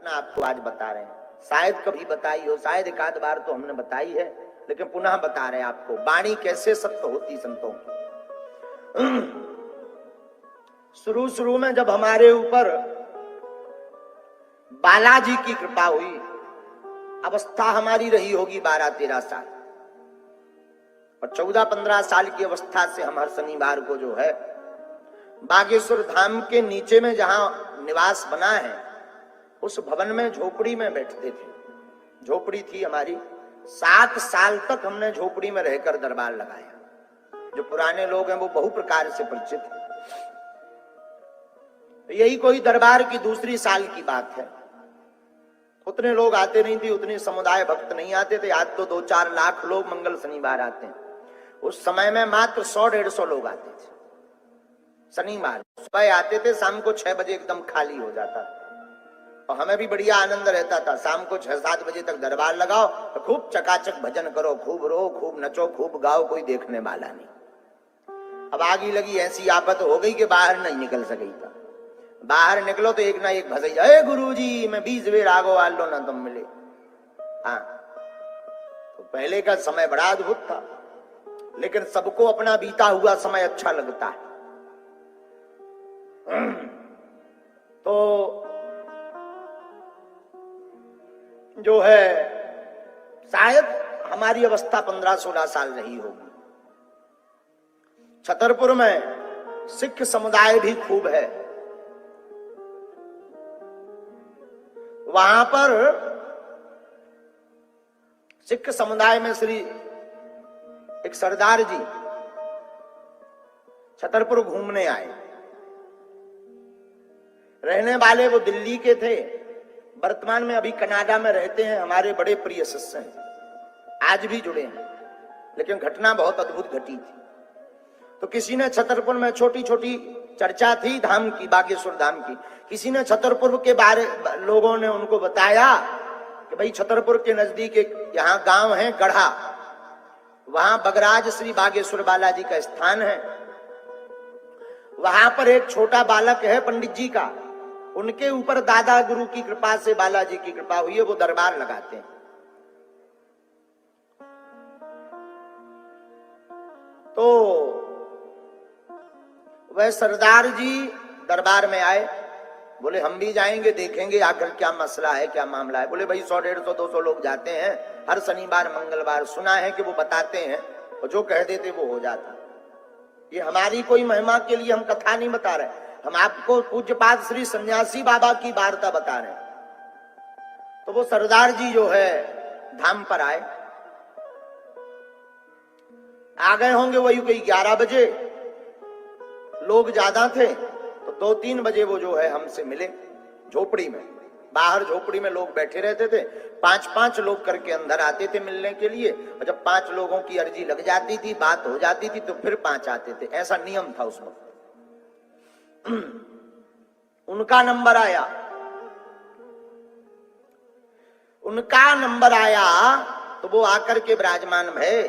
घटना आपको आज बता रहे हैं। शायद कभी बताई हो, शायद एक आध बार तो हमने बताई है, लेकिन पुनः बता रहे हैं आपको वाणी कैसे सत्य होती संतों की। शुरू में जब हमारे ऊपर बालाजी की कृपा हुई, अवस्था हमारी रही होगी 12-13 साल, और 14-15 साल की अवस्था से हम हर शनिवार को जो है बागेश्वर धाम के नीचे में जहां निवास बना है उस भवन में झोपड़ी में बैठते थे। झोपड़ी थी हमारी, 7 साल तक हमने झोपड़ी में रहकर दरबार लगाया। जो पुराने लोग हैं वो बहु प्रकार से परिचित हैं। यही कोई दरबार की दूसरी साल की बात है। उतने लोग आते नहीं थे, उतने समुदाय भक्त नहीं आते थे। आज तो 2-4 लाख लोग मंगल शनिवार आते हैं। उस समय में मात्र 100-150 लोग आते थे शनिवार। सुबह आते थे, शाम को 6 बजे एकदम खाली हो जाता था। और हमें भी बढ़िया आनंद रहता था। शाम को 6-7 बजे तक दरबार लगाओ तो खूब चकाचक भजन करो, खूब रो, खूब नचो, खूब गाओ, कोई देखने वाला नहीं। अब आगी लगी ऐसी आफत हो गई कि बाहर नहीं निकल सकी था। बाहर निकलो तो एक ना एक भसैया, अरे गुरुजी मैं 20 बेर आगो आल लो ना तुम मिले। हाँ, तो पहले का समय बड़ा अद्भुत था, लेकिन सबको अपना बीता हुआ समय अच्छा लगता है। तो जो है शायद हमारी अवस्था 15-16 साल रही होगी। छतरपुर में सिख समुदाय भी खूब है। वहां पर सिख समुदाय में श्री एक सरदार जी छतरपुर घूमने आए। रहने वाले वो दिल्ली के थे, वर्तमान में अभी कनाडा में रहते हैं। हमारे बड़े प्रिय शिष्य हैं, आज भी जुड़े हैं। लेकिन घटना बहुत अद्भुत घटी थी। तो किसी ने छतरपुर में, छोटी छोटी चर्चा थी धाम की, बागेश्वर धाम की, किसी ने छतरपुर के बारे लोगों ने उनको बताया कि भाई छतरपुर के नजदीक एक यहाँ गांव है गढ़ा, वहां बगराज श्री बागेश्वर बालाजी का स्थान है। वहां पर एक छोटा बालक है पंडित जी का, उनके ऊपर दादा गुरु की कृपा से, बालाजी की कृपा हुई है, वो दरबार लगाते हैं। तो वह सरदार जी दरबार में आए, बोले हम भी जाएंगे, देखेंगे आखिर क्या मसला है, क्या मामला है। बोले भाई 100-150-200 लोग जाते हैं हर शनिवार मंगलवार, सुना है कि वो बताते हैं और जो कह देते वो हो जाता। ये हमारी कोई महिमा के लिए हम कथा नहीं बता रहे, हम आपको पूज्यपाद श्री सन्यासी बाबा की वार्ता बता रहे हैं। तो वो सरदार जी जो है धाम पर आए, आ गए होंगे वही कोई 11 बजे, लोग ज्यादा थे तो 2-3 बजे वो जो है हमसे मिले झोपड़ी में। बाहर झोपड़ी में लोग बैठे रहते थे, 5-5 लोग करके अंदर आते थे मिलने के लिए, और जब 5 लोगों की अर्जी लग जाती थी, बात हो जाती थी, तो फिर 5 आते थे। ऐसा नियम था उसमें। उनका नंबर आया, तो वो आकर के विराजमान भये।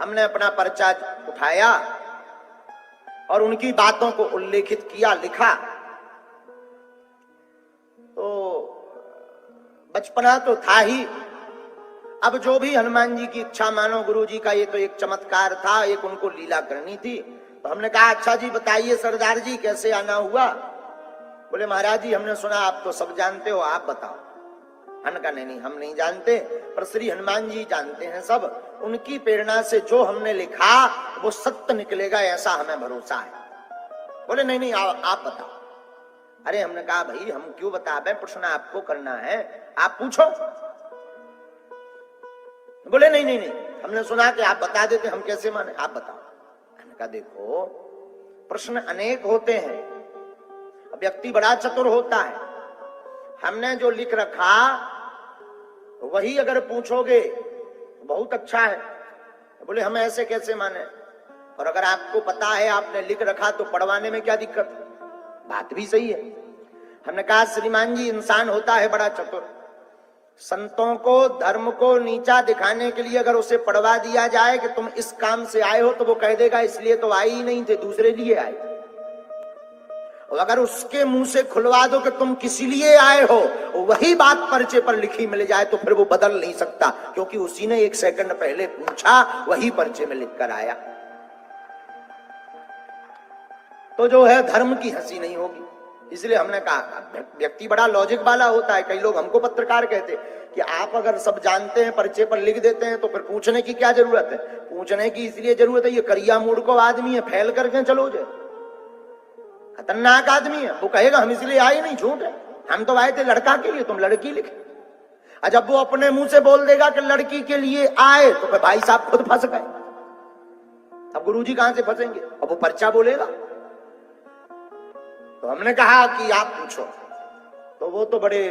हमने अपना पर्चा उठाया और उनकी बातों को उल्लेखित किया, लिखा। तो बचपना तो था ही, अब जो भी हनुमान जी की इच्छा मानो, गुरु जी का ये तो एक चमत्कार था, एक उनको लीला करनी थी। तो हमने कहा अच्छा जी बताइए सरदार जी कैसे आना हुआ। बोले महाराज जी हमने सुना आप तो सब जानते हो, आप बताओ। हमने कहा नहीं हम नहीं जानते, पर श्री हनुमान जी जानते हैं सब। उनकी प्रेरणा से जो हमने लिखा वो सत्य निकलेगा, ऐसा हमें भरोसा है। बोले नहीं आप बताओ। अरे हमने कहा भाई हम क्यों बतावे, प्रश्न आपको करना है, आप पूछो। बोले नहीं हमने सुना कि आप बता देते, हम कैसे माने, आप बताओ। हमने कहा देखो प्रश्न अनेक होते हैं, व्यक्ति बड़ा चतुर होता है। हमने जो लिख रखा वही अगर पूछोगे बहुत अच्छा है। बोले हम ऐसे कैसे माने, और अगर आपको पता है आपने लिख रखा तो पढ़वाने में क्या दिक्कत है, बात भी सही है। हमने कहा श्रीमान जी इंसान होता है बड़ा चतुर, संतों को धर्म को नीचा दिखाने के लिए अगर उसे पढ़वा दिया जाए कि तुम इस काम से आए हो, तो वो कह देगा इसलिए तो आए ही नहीं थे, दूसरे लिए आए। और अगर उसके मुंह से खुलवा दो कि तुम किस लिए आए हो, वही बात पर्चे पर लिखी मिल जाए तो फिर वो बदल नहीं सकता, क्योंकि उसी ने 1 सेकंड पहले पूछा, वही पर्चे में लिख कर आया। तो जो है धर्म की हंसी नहीं होगी। इसलिए हमने कहा व्यक्ति बड़ा लॉजिक वाला होता है। कई लोग हमको पत्रकार कहते कि आप अगर सब जानते हैं पर्चे पर लिख देते हैं तो फिर पूछने की क्या जरूरत है। पूछने की इसलिए जरूरत है, ये करिया मूड को आदमी है, फैल करके चलो जाए, खतरनाक आदमी है। वो कहेगा हम इसलिए आए नहीं, झूठ है, हम तो आए थे लड़का के लिए, तुम लड़की लिखे। और जब वो अपने मुंह से बोल देगा कि लड़की के लिए आए तो फिर भाई साहब खुद फंस गए। अब गुरुजी कहां से फंसेंगे? अब वो पर्चा बोलेगा। तो हमने कहा कि आप पूछो, तो वो तो बड़े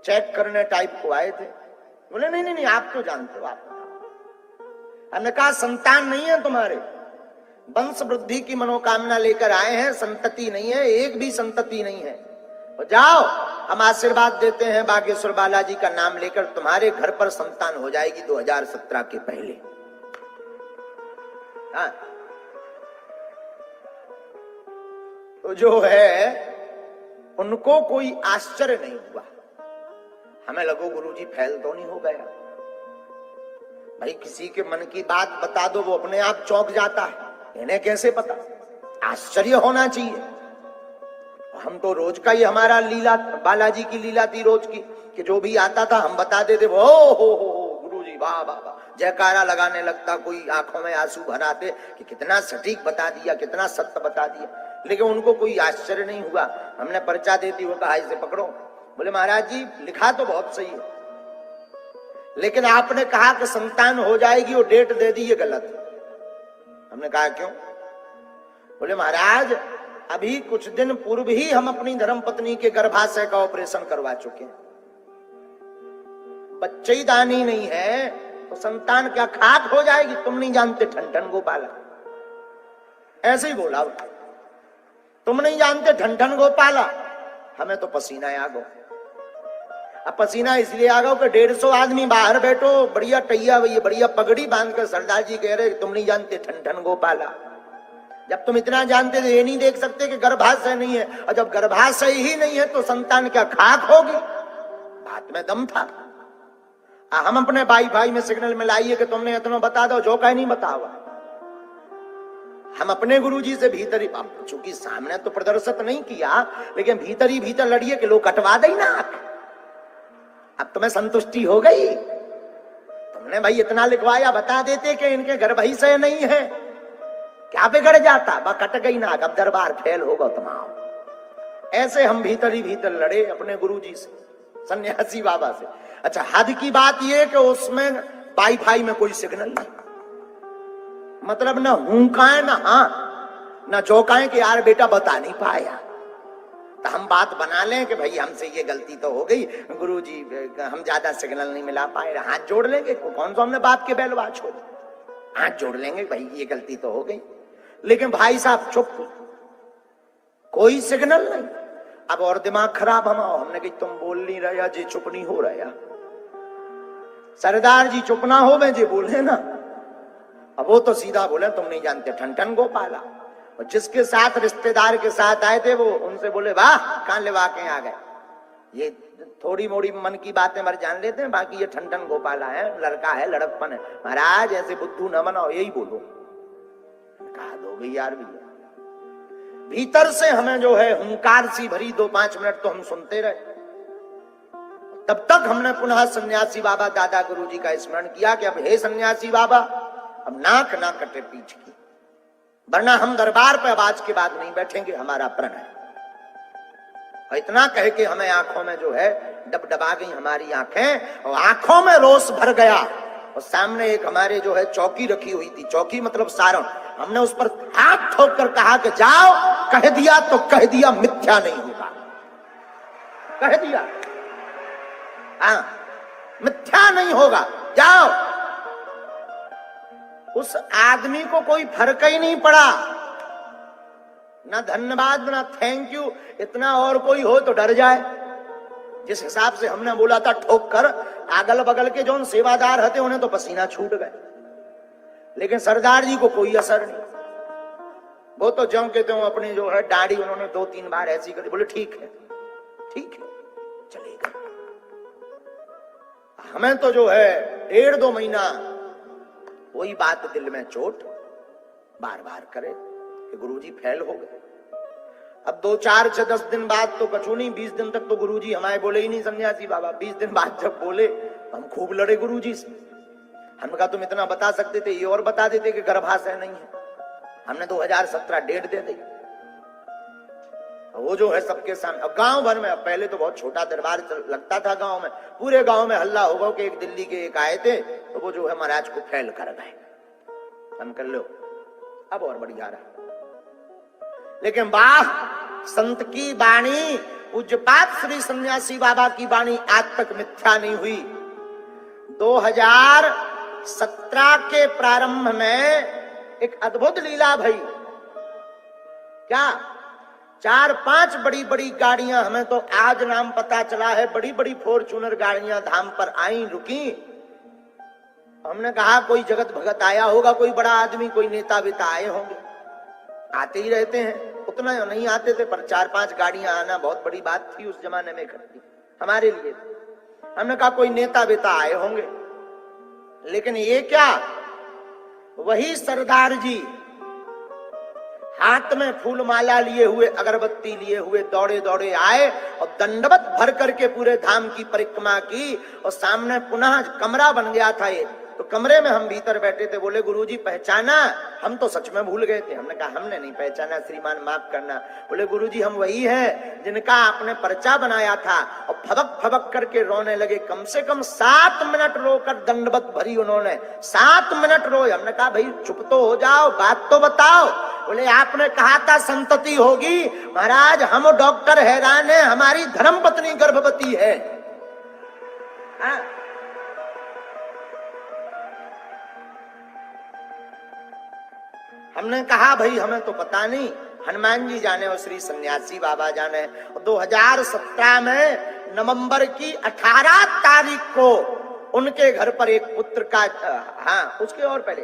चेक करने टाइप को आए थे। बोले नहीं नहीं नहीं, आप तो जानते हो, आप बताओ। हमने कहा संतान नहीं है तुम्हारे, वंश वृद्धि की मनोकामना लेकर आए हैं, संतति नहीं है, एक भी संतति नहीं है। तो जाओ, हम आशीर्वाद देते हैं बागेश्वर बालाजी का नाम लेकर तुम्हारे घर पर संतान हो जाएगी 2017 के पहले। हाँ। तो जो है उनको कोई आश्चर्य नहीं हुआ। हमें लगो गुरुजी फैल तो नहीं हो गया। भाई किसी के मन की बात बता दो, वो अपने आप चौंक जाता है, इन्हें कैसे पता? आश्चर्य होना चाहिए। हम तो रोज का ही हमारा लीला, बालाजी की लीला थी रोज की, कि जो भी आता था हम बता देते, वो हो गुरुजी वाह वाह वाह, जयकारा लगाने लगता, कोई आंखों में आंसू भराते कि कितना सटीक बता दिया, कितना सत्य बता दिया। लेकिन उनको कोई आश्चर्य नहीं हुआ। हमने पर्चा देती, वो कहा इसे पकड़ो। बोले महाराज जी लिखा तो बहुत सही है, लेकिन आपने कहा कि संतान हो जाएगी, वो डेट दे दी, ये गलत है। हमने कहा क्यों? बोले महाराज अभी कुछ दिन पूर्व ही हम अपनी धर्मपत्नी के गर्भाशय का ऑपरेशन करवा चुके हैं, बच्चे ही दानी नहीं है तो संतान क्या खाक हो जाएगी? तुम नहीं जानते ठन गोपाला, ऐसे ही बोला। तुम नहीं जानते ठन गोपाला, हमें तो पसीना आ गो। अब पसीना इसलिए आ गया कि 150 आदमी बाहर बैठो, बढ़िया टैया भैया, बढ़िया पगड़ी बांध कर सरदार जी कह रहे तुम नहीं जानते ठन गोपाला। जब तुम इतना जानते तो ये नहीं देख सकते कि गर्भाशय नहीं है, और जब गर्भाशय ही नहीं है तो संतान क्या खाक होगी? बात में दम था। हम अपने भाई में सिग्नल मिलाइए कि तुमने इतना बता दो, जो कहीं नहीं बतावा। हम अपने गुरुजी से भीतर ही, चूंकि सामने तो प्रदर्शित नहीं किया, लेकिन भीतर ही भीतर लड़िए कि लोग कटवा दे ना। अब तुम्हें संतुष्टि हो गई? तुमने भाई इतना लिखवाया, बता देते कि इनके गर्भाशय नहीं है, क्या बिगड़ जाता? बा कट गई ना, अब दरबार फेल होगा तुम्हारा। ऐसे हम भीतर ही भीतर लड़े अपने गुरुजी से, सन्यासी बाबा से। अच्छा, हद की बात यह कि उसमें वाईफाई में कोई सिग्नल नहीं, मतलब ना हुंकाए ना हाँ ना चौकाए कि यार बेटा बता नहीं पाया। तो हम बात बना लें कि भाई हमसे ये गलती तो हो गई गुरुजी, हम ज्यादा सिग्नल नहीं मिला पाए, हाथ जोड़ लेंगे। कौन सा हमने बाप के बैलवा छोड़, हाथ जोड़ लेंगे भाई ये गलती तो हो गई। लेकिन भाई साहब चुप, कोई सिग्नल नहीं। अब और दिमाग खराब हमने कही तुम बोल नहीं रहा जी, चुप नहीं हो रहा। सरदार जी चुप ना हो, मैं जी बोले ना। अब वो तो सीधा बोले तुम नहीं जानते ठन गोपाला। और जिसके साथ रिश्तेदार के साथ आए थे वो उनसे बोले वाह कहां ले वाके आ गए। ये थोड़ी मोड़ी मन की बातें मर जान लेते हैं, बाकी ये ठन गोपाला है, लड़का है, लड़कपन है। महाराज ऐसे बुद्धू न बनाओ, यही बोलो। कहा दो भाई यार भैया, भीतर से हमें जो है हुंकार सी भरी 2-5 मिनट तो हम सुनते रहे। तब तक हमने पुनः सन्यासी बाबा दादा गुरुजी का स्मरण किया कि अब हे सन्यासी बाबा, अब नाक ना कटे पीठ की, वरना हम दरबार पे अब आज के बाद नहीं बैठेंगे, हमारा प्रण है। और इतना कह के हमें आंखों में जो है डबडबा गई हमारी आंखें, और आंखों में रोष भर गया। और सामने एक हमारे जो है चौकी रखी हुई थी, चौकी मतलब सारण, हमने उस पर हाथ ठोक कर कहा कि जाओ, कह दिया तो कह दिया, मिथ्या नहीं होगा, कह दिया, हाँ मिथ्या नहीं होगा, जाओ। उस आदमी को कोई फर्क ही नहीं पड़ा, ना धन्यवाद ना थैंक यू, इतना और कोई हो तो डर जाए। जिस हिसाब से हमने बोला था ठोक कर, अगल बगल के जो सेवादार हते उन्हें तो पसीना छूट गए, लेकिन सरदार जी को कोई असर नहीं। वो तो ज्यों के त्यों अपनी जो है दाढ़ी उन्होंने 2-3 बार ऐसी करी, बोले ठीक है चलेगा। हमें तो जो है 1.5-2 महीना वही बात दिल में चोट बार बार करे कि गुरुजी फेल हो गए। अब 2-4-10 दिन बाद तो कछु नहीं, 20 दिन तक तो गुरुजी हमारे बोले ही नहीं सन्यासी बाबा। 20 दिन बाद जब बोले हम खूब लड़े गुरुजी से। हमने कहा तुम इतना बता सकते थे, ये और बता देते कि गर्भाशय नहीं है। हमने 2017 डेट दे दी। वो जो है सबके सामने, अब गांव भर में, अब पहले तो बहुत छोटा दरबार लगता था गांव में, पूरे गांव में हल्ला होगा कि एक दिल्ली के एक आए थे तो वो जो है महाराज को फेल कर गए। हम कर लो अब और बढ़िया रहा। लेकिन वाह, संत की वाणी, पूज्यपाद श्री सन्यासी बाबा की वाणी आज तक मिथ्या नहीं हुई। 2017 के प्रारंभ में एक अद्भुत लीला भई। क्या 4-5 बड़ी बड़ी गाड़ियां, हमें तो आज नाम पता चला है, बड़ी बड़ी फॉर्च्यूनर गाड़ियां धाम पर आई, रुकी। हमने कहा कोई जगत भगत आया होगा, कोई बड़ा आदमी, कोई नेता वेता आए होंगे। आते ही रहते हैं, उतना नहीं आते थे, पर 4-5 गाड़ियां आना बहुत बड़ी बात थी उस जमाने में इकट्ठी हमारे लिए। हमने कहा कोई नेता वेता आए होंगे। लेकिन ये क्या, वही सरदार जी हाथ में फूल माला लिए हुए, अगरबत्ती लिए हुए दौड़े दौड़े आए और दंडवत भर करके पूरे धाम की परिक्रमा की। और सामने पुनः कमरा बन गया था ये, तो कमरे में हम भीतर बैठे थे। बोले गुरुजी पहचाना? हम तो सच में भूल गए थे। हमने कहा हमने नहीं पहचाना श्रीमान, माफ करना। बोले गुरुजी हम वही हैं जिनका आपने पर्चा बनाया था। और फबक फबक करके रोने लगे। कम से कम 7 मिनट रोकर दंडवत भरी उन्होंने, 7 मिनट रोए। हमने कहा भाई चुप तो हो जाओ, बात तो बताओ। बोले आपने कहा था संतति होगी। महाराज हम डॉक्टर हैरान है, हमारी धर्मपत्नी गर्भवती है। हमने कहा भाई हमें तो पता नहीं, हनुमान जी जाने और श्री सन्यासी बाबा जाने। 2017 में नवंबर की 18 तारीख को उनके घर पर एक पुत्र का, उसके और पहले,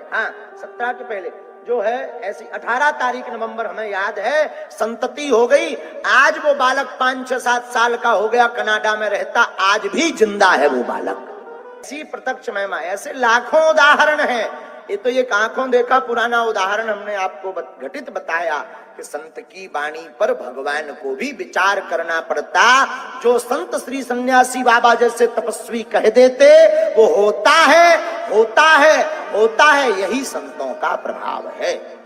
17 के पहले जो है ऐसी 18 तारीख नवंबर हमें याद है, संतति हो गई। आज वो बालक 5-6-7 साल का हो गया, कनाडा में रहता, आज भी जिंदा है वो बालक। ऐसी प्रत्यक्ष महिमा, ऐसे लाखों उदाहरण हैं। ये तो एक आंखों देखा पुराना उदाहरण हमने आपको घटित बताया कि संत की वाणी पर भगवान को भी विचार करना पड़ता। जो संत श्री सन्यासी बाबा जैसे तपस्वी कह देते वो होता है, होता है, होता है। यही संतों का प्रभाव है।